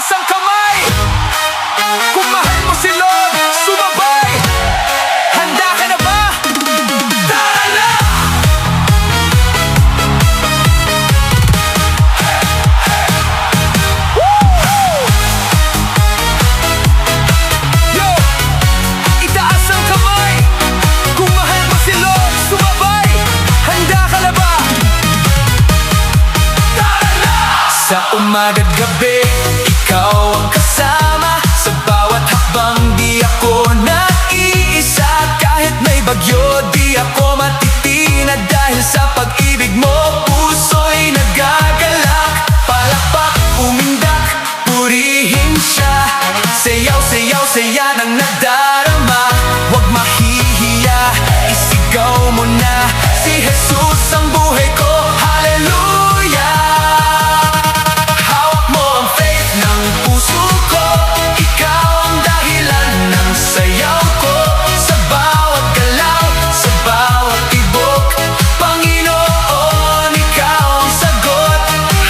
Itaas ang kamay kung mahal mo si Lord, sumabay. Handa ka na ba? Tara na! Yo! Itaas ang kamay kung mahal mo si Lord, sumabay. Handa ka na ba? Tara na! Sa umaga't gabi, ikaw ang kasama. Sa bawat hakbang di ako nag-iisa. Kahit may bagyo di ako matitinag. Dahil sa pag-ibig mo puso'y nagagalak. Palakpak, umindak, purihin siya. Sayaw, sayaw, saya ng nadarama. Huwag mahihiya, isigaw mo na. Si Jesus ang buhay ko, hallelujah. Hawak mo ang faith ng puso ko. Ikaw ang dahilan ng sayaw ko. Sa bawat galaw, sa bawat tibok, Panginoon, ikaw ang sagot.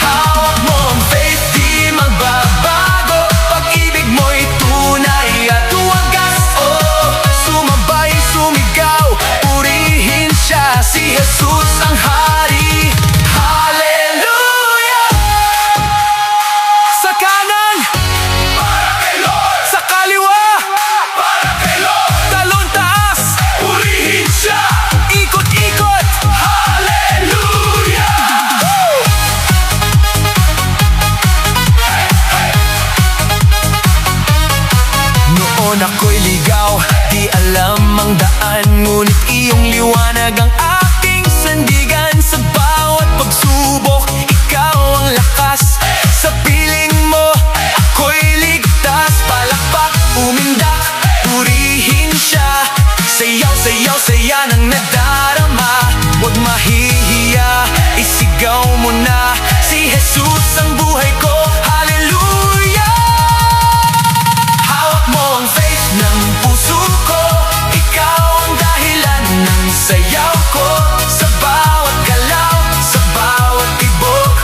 Hawak mo ang faith, di magbabago. Pag-ibig mo'y tunay at wagas. Oh, sumabay, sumigaw, purihin siya. Si Jesus ang hari, hallelujah. Sa kanan, para kay Lord. Sa kaliwa, para kay Lord. Talon taas, purihin siya. Ikot-ikot, hallelujah. Noon ako'y ligaw, di alam ang daan. Ngunit iyong liwanag ang aking sandigan. Sa bawat pagsubok, ikaw ang lakas. Sa piling mo, ako'y ligtas. Palakpak, umindak, purihin siya. Sayaw, sayaw, saya ng nadarama. Huwag mahihiya, isigaw mo na. Si Jesus ang buhay ko, hallelujah. Hawak mo ang faith ng puso ko. Ikaw ang dahilan ng sayaw ko. Sa bawat galaw, sa bawat tibok,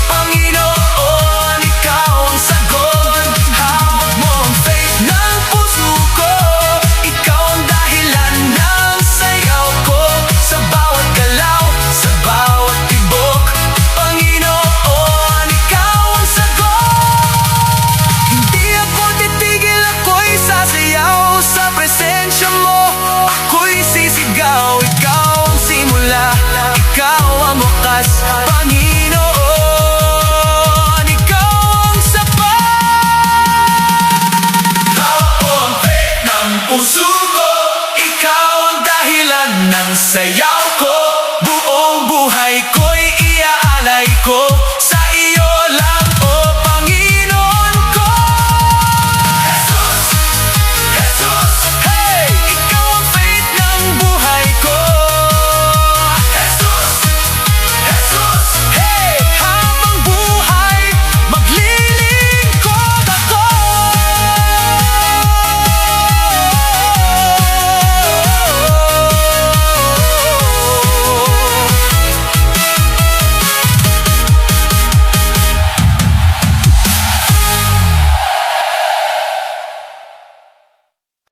Panginoon, ikaw ang sagot. Hawak mo ang faith ng puso ko. Ikaw ang dahilan ng sayaw ko. Sa bawat galaw, sa bawat tibok, Panginoon, ikaw ang sagot. Hindi ako titigil, ako'y sasayaw. Sa presensya mo, ako'y sisigaw. Ikaw ang simula, ikaw ang wakas. Panginoon, ikaw ang sapat. Hawak mo ang faith ng puso ko. Ikaw ang dahilan ng sayaw ko. Buong buhay ko'y iaalay ko.